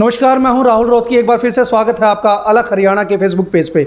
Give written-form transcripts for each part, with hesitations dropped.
नमस्कार, मैं हूं राहुल रोहतगी। एक बार फिर से स्वागत है आपका अलग हरियाणा के फेसबुक पेज पे।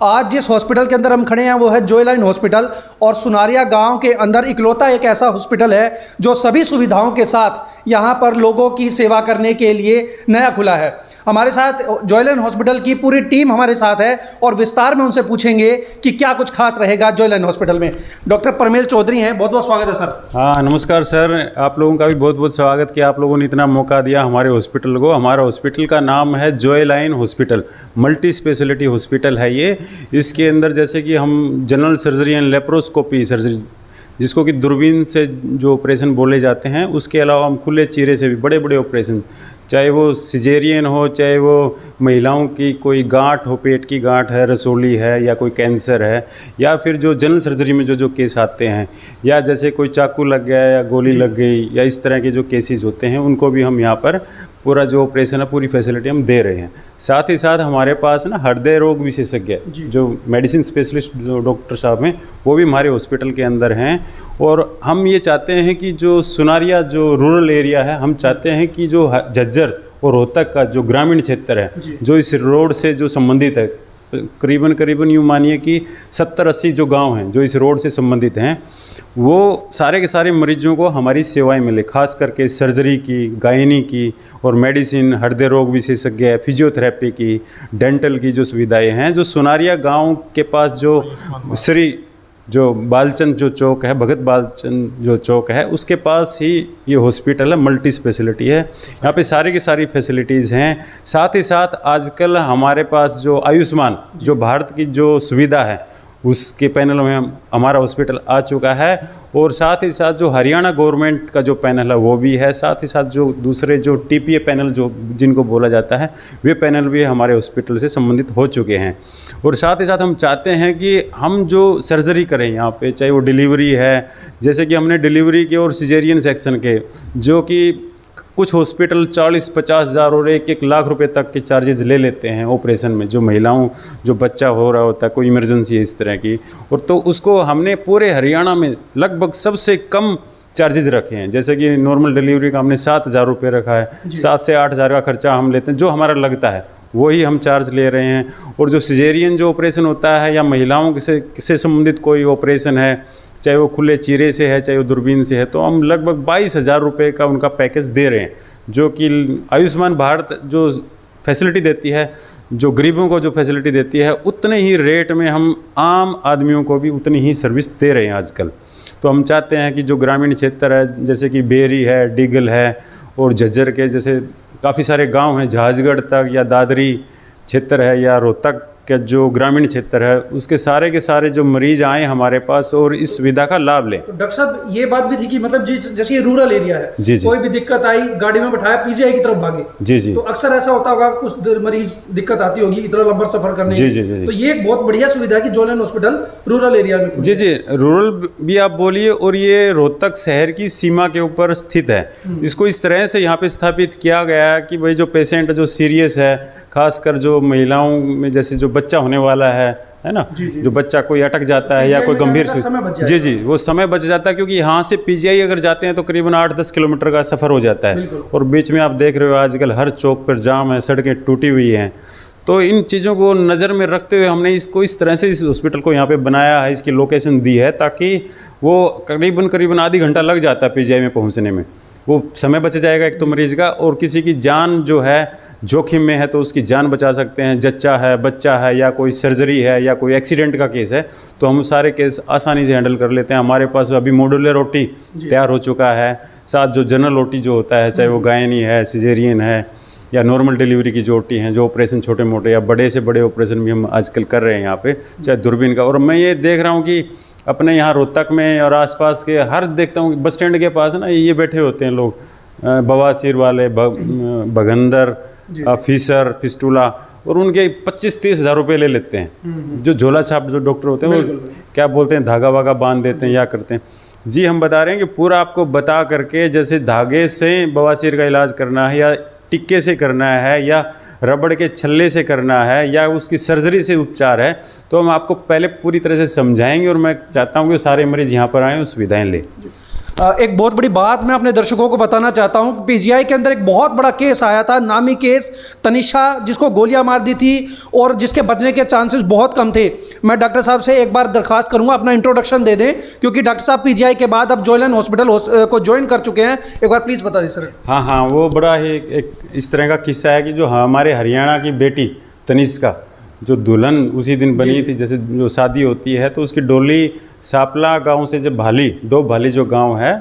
आज जिस हॉस्पिटल के अंदर हम खड़े हैं वो है जॉय लाइन हॉस्पिटल, और सुनारिया गांव के अंदर इकलौता एक ऐसा हॉस्पिटल है जो सभी सुविधाओं के साथ यहां पर लोगों की सेवा करने के लिए नया खुला है। हमारे साथ जॉय लाइन हॉस्पिटल की पूरी टीम हमारे साथ है और विस्तार में उनसे पूछेंगे कि क्या कुछ खास रहेगा जॉय लाइन हॉस्पिटल में। डॉक्टर परमेल चौधरी हैं, बहुत बहुत स्वागत है सर। हाँ, नमस्कार सर, आप लोगों का भी बहुत बहुत स्वागत कि आप लोगों ने इतना मौका दिया हमारे हॉस्पिटल को। हमारा हॉस्पिटल का नाम है Joy line hospital, multi speciality hospital है ये। इसके अंदर जैसे कि हम general surgery and laparoscopy surgery, जिसको कि दूरबीन से जो ऑपरेशन बोले जाते हैं, उसके अलावा हम खुले चीरे से भी बड़े बड़े ऑपरेशन, चाहे वो सिजेरियन हो, चाहे वो महिलाओं की कोई गांठ हो, पेट की गांठ है, रसोली है, या कोई कैंसर है, या फिर जो जनरल सर्जरी में जो केस आते हैं, या जैसे कोई चाकू लग गया या गोली लग गई, या इस तरह के जो केसेस होते हैं, उनको भी हम यहाँ पर पूरा जो ऑपरेशन है पूरी फैसिलिटी हम दे रहे हैं। साथ ही साथ हमारे पास ना हृदय रोग विशेषज्ञ जो मेडिसिन स्पेशलिस्ट जो डॉक्टर साहब हैं, वो भी हमारे हॉस्पिटल के अंदर हैं। और हम ये चाहते हैं कि जो सुनारिया जो रूरल एरिया है, हम चाहते हैं कि जो झज्जर और रोहतक का जो ग्रामीण क्षेत्र है, जो इस रोड से जो संबंधित है, करीबन यूँ मानिए कि 70-80 जो गांव हैं जो इस रोड से संबंधित हैं, वो सारे के सारे मरीजों को हमारी सेवाएं मिले, खास करके सर्जरी की, गायनी की और मेडिसिन, हृदय रोग विशेषज्ञ, फिजियोथेरेपी की, डेंटल की जो सुविधाएं हैं। जो सुनारिया गांव के पास जो श्री जो बालचंद जो चौक है, भगत बालचंद जो चौक है, उसके पास ही ये हॉस्पिटल है, मल्टी स्पेशलिटी है। यहाँ पे सारी की सारी फैसिलिटीज़ हैं। साथ ही साथ आजकल हमारे पास जो आयुष्मान जो भारत की जो सुविधा है, उसके पैनल में हमारा हॉस्पिटल आ चुका है। और साथ ही साथ जो हरियाणा गवर्नमेंट का जो पैनल है वो भी है। साथ ही साथ जो दूसरे जो टीपीए पैनल जो जिनको बोला जाता है, वे पैनल भी हमारे हॉस्पिटल से संबंधित हो चुके हैं। और साथ ही साथ हम चाहते हैं कि हम जो सर्जरी करें यहाँ पे, चाहे वो डिलीवरी है, जैसे कि हमने डिलीवरी के और सिजेरियन सेक्शन के, जो कि कुछ हॉस्पिटल 40-50 हज़ार और 1-1 लाख रुपए तक के चार्जेस ले लेते हैं ऑपरेशन में, जो महिलाओं जो बच्चा हो रहा होता है, कोई इमरजेंसी है इस तरह की। और तो उसको हमने पूरे हरियाणा में लगभग सबसे कम चार्जेस रखे हैं। जैसे कि नॉर्मल डिलीवरी का हमने 7,000 रुपये रखा है, 7 से 8 हज़ार का खर्चा हम लेते हैं, जो हमारा लगता है वही हम चार्ज ले रहे हैं। और जो सिजेरियन जो ऑपरेशन होता है या महिलाओं से संबंधित कोई ऑपरेशन है, चाहे वो खुले चीरे से है, चाहे वो दूरबीन से है, तो हम लगभग 22,000 रुपये का उनका पैकेज दे रहे हैं, जो कि आयुष्मान भारत जो फैसिलिटी देती है, जो गरीबों को जो फैसिलिटी देती है, उतने ही रेट में हम आम आदमियों को भी उतनी ही सर्विस दे रहे हैं आजकल। तो हम चाहते हैं कि जो ग्रामीण क्षेत्र है, जैसे कि बेरी है, डिगल है, और झज्जर के जैसे काफ़ी सारे गांव हैं, जहाजगढ़ तक, या दादरी क्षेत्र है, या रोहतक के जो ग्रामीण क्षेत्र है, उसके सारे के सारे जो मरीज आए हमारे पास और इस सुविधा का लाभ लें। तो डॉक्टर साहब, ये बात भी थी कि मतलब जैसे ये रूरल एरिया है, कोई भी दिक्कत आई, गाड़ी में बैठाया, पीजीआई की तरफ भागे। जी। तो अक्सर ऐसा होता होगा, कुछ मरीज दिक्कत आती होगी इतना लंबा सफर करने की। जी। तो ये बहुत बढ़िया सुविधा है कि Joy line hospital rural area में। जी, रूरल भी आप बोलिए। और ये रोहतक शहर की सीमा के ऊपर स्थित है। इसको इस तरह से यहाँ पे स्थापित किया गया है कि भाई जो पेशेंट जो सीरियस है, खासकर जो महिलाओं में जैसे जो बच्चा होने वाला है ना, जो बच्चा कोई अटक जाता है या कोई गंभीर जी वो समय बच जाता है, क्योंकि यहाँ से पीजीआई अगर जाते हैं तो करीबन 8-10 किलोमीटर का सफ़र हो जाता है। और बीच में आप देख रहे हो आजकल हर चौक पर जाम है, सड़कें टूटी हुई हैं। तो इन चीज़ों को नज़र में रखते हुए हमने इसको इस तरह से इस हॉस्पिटल को यहाँ पे बनाया है, इसकी लोकेशन दी है, ताकि वो करीबन आधी घंटा लग जाता है पीजीआई में पहुँचने में। वो समय बच जाएगा एक तो मरीज़ का, और किसी की जान जो है जोखिम में है तो उसकी जान बचा सकते हैं। जच्चा है, बच्चा है, या कोई सर्जरी है, या कोई एक्सीडेंट का केस है, तो हम सारे केस आसानी से हैंडल कर लेते हैं। हमारे पास अभी मॉड्यूलर ओटी तैयार हो चुका है। साथ जो जनरल ओटी जो होता है, चाहे वो गायनी है, सिजेरियन है, या नॉर्मल डिलीवरी की जो ओटी हैं, जो ऑपरेशन छोटे मोटे या बड़े से बड़े ऑपरेशन भी हम आजकल कर रहे हैं यहाँ पे, चाहे दूरबीन का। और मैं ये देख रहा हूँ कि अपने यहाँ रोहतक में और आसपास के हर देखता हूँ बस स्टैंड के पास ना ये बैठे होते हैं लोग, बवासीर वाले, भगंदर, फीसर, फिस्टूला, और उनके 25-30 हज़ार रुपये ले लेते हैं। जो झोला छाप जो डॉक्टर होते हैं वो क्या बोलते हैं, धागा वागा बांध देते हैं या करते हैं। जी, हम बता रहे हैं कि पूरा आपको बता करके, जैसे धागे से बवासीर का इलाज करना है, या टिक्के से करना है, या रबड़ के छल्ले से करना है, या उसकी सर्जरी से उपचार है, तो हम आपको पहले पूरी तरह से समझाएंगे। और मैं चाहता हूँ कि सारे मरीज़ यहाँ पर आएँ और सुविधाएँ लें। एक बहुत बड़ी बात मैं अपने दर्शकों को बताना चाहता हूं, पीजीआई के अंदर एक बहुत बड़ा केस आया था, नामी केस, तनिषा जिसको गोलियां मार दी थी और जिसके बचने के चांसेस बहुत कम थे। मैं डॉक्टर साहब से एक बार दरखास्त करूंगा अपना इंट्रोडक्शन दे दें, क्योंकि डॉक्टर साहब पीजीआई के बाद अब जॉयलाइन हॉस्पिटल को ज्वाइन कर चुके हैं। एक बार प्लीज़ बता दें सर। हाँ, वो बड़ा ही एक इस तरह का किस्सा है कि जो हमारे हरियाणा की बेटी तनिष्का, जो दुल्हन उसी दिन बनी थी, जैसे जो शादी होती है तो उसकी डोली सापला गांव से जब डोब भाली जो गांव है,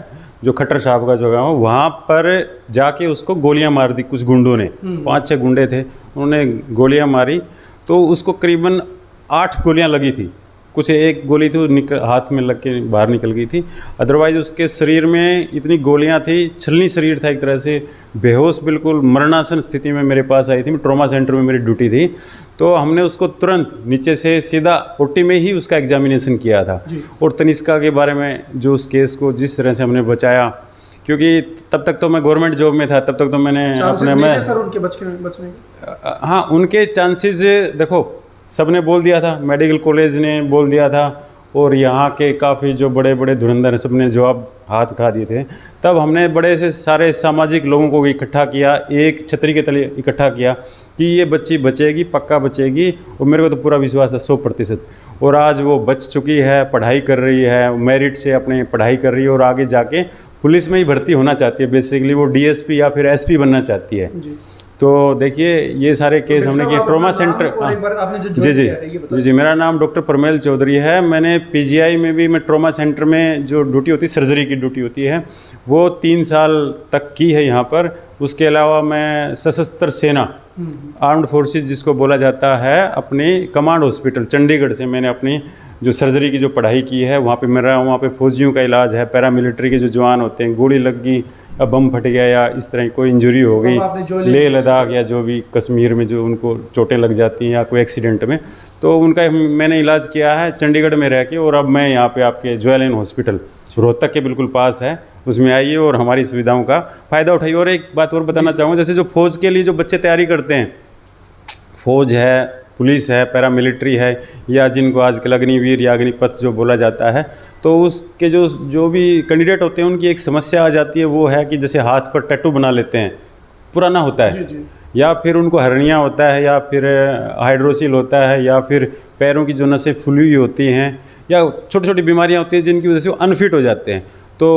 जो खट्टर साहब का जो गांव, वहाँ पर जाके उसको गोलियां मार दी कुछ गुंडों ने। 5-6 गुंडे थे, उन्होंने गोलियां मारी तो उसको करीबन 8 गोलियां लगी थी। कुछ एक गोली थी वो हाथ में लग के बाहर निकल गई थी, अदरवाइज़ उसके शरीर में इतनी गोलियां थी, छलनी शरीर था एक तरह से, बेहोश बिल्कुल मरणासन स्थिति में मेरे पास आई थी। मैं ट्रॉमा सेंटर में मेरी ड्यूटी थी, तो हमने उसको तुरंत नीचे से सीधा ओटी में ही उसका एग्जामिनेशन किया था। और तनिष्का के बारे में जो उस केस को जिस तरह से हमने बचाया, क्योंकि तब तक तो मैं गवर्नमेंट जॉब में था, तब तक तो मैंने अपने सर उनके बचने हाँ, उनके चांसेस देखो सबने बोल दिया था, मेडिकल कॉलेज ने बोल दिया था और यहाँ के काफ़ी जो बड़े बड़े धुरंधर सब ने जवाब हाथ उठा दिए थे। तब हमने बड़े से सारे सामाजिक लोगों को इकट्ठा किया, एक छतरी के तले इकट्ठा किया कि ये बच्ची बचेगी, पक्का बचेगी, और मेरे को तो पूरा विश्वास था 100%। और आज वो बच चुकी है, पढ़ाई कर रही है, मेरिट से अपने पढ़ाई कर रही है और आगे जाके पुलिस में ही भर्ती होना चाहती है। बेसिकली वो डीएसपी या फिर एसपी बनना चाहती है। तो देखिए ये सारे केस हमने किए ट्रॉमा सेंटर। जी, मेरा नाम डॉक्टर परमेल चौधरी है। मैंने पीजीआई में भी, मैं ट्रॉमा सेंटर में जो ड्यूटी होती है, सर्जरी की ड्यूटी होती है, वो 3 साल तक की है यहाँ पर। उसके अलावा मैं सशस्त्र सेना, आर्म्ड फोर्सेस जिसको बोला जाता है, अपनी कमांड हॉस्पिटल चंडीगढ़ से मैंने अपनी जो सर्जरी की जो पढ़ाई की है वहाँ पे मेरा, वहाँ पे फौजियों का इलाज है, पैरामिलिट्री के जो जवान होते हैं, गोली लग गई या बम फट गया या इस तरह कोई इंजरी हो गई, लेह लद्दाख या जो भी कश्मीर में जो उनको चोटें लग जाती हैं या कोई एक्सीडेंट में, तो उनका मैंने इलाज किया है चंडीगढ़ में रह के। और अब मैं यहाँ पे आपके जॉयलाइन हॉस्पिटल रोहतक के बिल्कुल पास है, उसमें आइए और हमारी सुविधाओं का फ़ायदा उठाइए। और एक बात और बताना चाहूँगा, जैसे जो फ़ौज के लिए जो बच्चे तैयारी करते हैं, फ़ौज है, पुलिस है, पैरामिलिट्री है, या जिनको आजकल अग्निवीर या अग्निपथ जो बोला जाता है, तो उसके जो भी कैंडिडेट होते हैं उनकी एक समस्या आ जाती है, वो है कि जैसे हाथ पर टैटू बना लेते हैं, पुराना होता है, या फिर उनको हर्निया होता है, या फिर हाइड्रोसिल होता है, या फिर पैरों की जो नसें फूली हुई होती हैं, या छोटी छोटी बीमारियां होती हैं जिनकी वजह से वो अनफिट हो जाते हैं। तो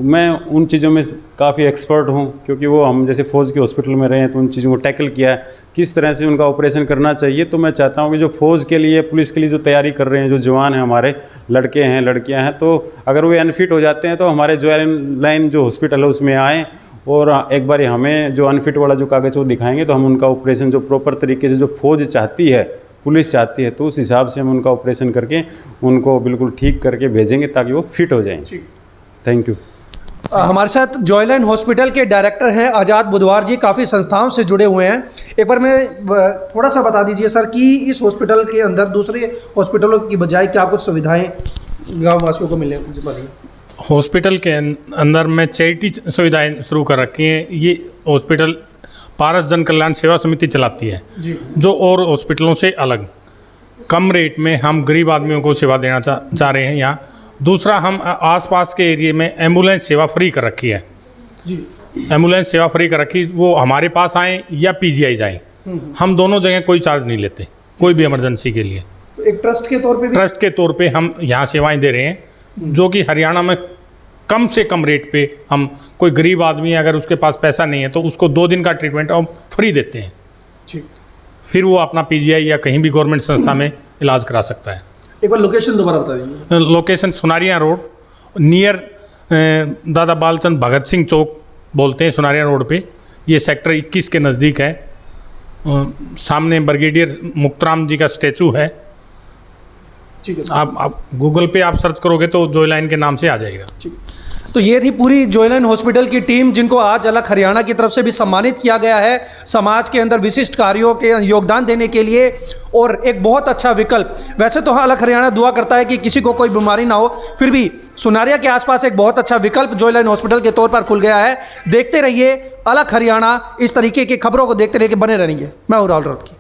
मैं उन चीज़ों में काफ़ी एक्सपर्ट हूं, क्योंकि वो हम जैसे फ़ौज के हॉस्पिटल में रहे हैं तो उन चीज़ों को टैकल किया है, किस तरह से उनका ऑपरेशन करना चाहिए। तो मैं चाहता हूं कि जो फ़ौज के लिए, पुलिस के लिए जो तैयारी कर रहे हैं, जो जवान हैं हमारे, लड़के हैं, लड़कियां हैं, तो अगर वो अनफिट हो जाते हैं तो हमारे जॉयलाइन जो हॉस्पिटल है उसमें आएँ और एक बार हमें जो अनफिट वाला जो कागज़ वो दिखाएंगे, तो हम उनका ऑपरेशन जो प्रॉपर तरीके से जो फ़ौज चाहती है, पुलिस चाहती है, तो उस हिसाब से हम उनका ऑपरेशन करके उनको बिल्कुल ठीक करके भेजेंगे ताकि वो फिट हो जाएं। Thank you. हमारे साथ जॉयलाइन हॉस्पिटल के डायरेक्टर हैं आज़ाद बुधवार जी, काफ़ी संस्थाओं से जुड़े हुए हैं। एक बार मैं थोड़ा सा बता दीजिए सर कि इस हॉस्पिटल के अंदर दूसरे हॉस्पिटलों की बजाय क्या कुछ सुविधाएं गाँव वासियों को मिलने वाली हैं? हॉस्पिटल के अंदर में चैरिटी सुविधाएं शुरू कर रखी हैं। ये हॉस्पिटल पारस जन कल्याण सेवा समिति चलाती है, जो और हॉस्पिटलों से अलग कम रेट में हम गरीब आदमियों को सेवा देना चाह रहे हैं यहाँ। दूसरा, हम आसपास के एरिया में एम्बुलेंस सेवा फ्री कर रखी है जी। एम्बुलेंस सेवा फ्री कर रखी, वो हमारे पास आएँ या पीजीआई जाएँ, हम दोनों जगह कोई चार्ज नहीं लेते कोई भी इमरजेंसी के लिए। तो एक ट्रस्ट के तौर पे ट्रस्ट के तौर पे हम यहाँ सेवाएं दे रहे हैं, जो कि हरियाणा में कम से कम रेट पे हम, कोई गरीब आदमी अगर उसके पास पैसा नहीं है तो उसको 2 दिन का ट्रीटमेंट हम फ्री देते हैं, फिर वो अपना पीजीआई या कहीं भी गवर्नमेंट संस्था में इलाज करा सकता है। एक बार लोकेशन दोबारा बता दीजिए। लोकेशन सुनारिया रोड, नियर दादा बालचंद भगत सिंह चौक बोलते हैं, सुनारिया रोड पे, ये सेक्टर 21 के नज़दीक है। सामने ब्रिगेडियर मुक्तराम जी का स्टैचू है। ठीक है, आप गूगल पे आप सर्च करोगे तो जॉयलाइन के नाम से आ जाएगा। तो ये थी पूरी जॉयलाइन हॉस्पिटल की टीम, जिनको आज अलग हरियाणा की तरफ से भी सम्मानित किया गया है समाज के अंदर विशिष्ट कार्यों के योगदान देने के लिए, और एक बहुत अच्छा विकल्प। वैसे तो अलग हरियाणा दुआ करता है कि किसी को कोई बीमारी ना हो, फिर भी सुनारिया के आसपास एक बहुत अच्छा विकल्प जॉयलाइन हॉस्पिटल के तौर पर खुल गया है। देखते रहिए अलग हरियाणा, इस तरीके की खबरों को देखते रहिए, बने रहेंगे। मैं हूं राहुल राउत की।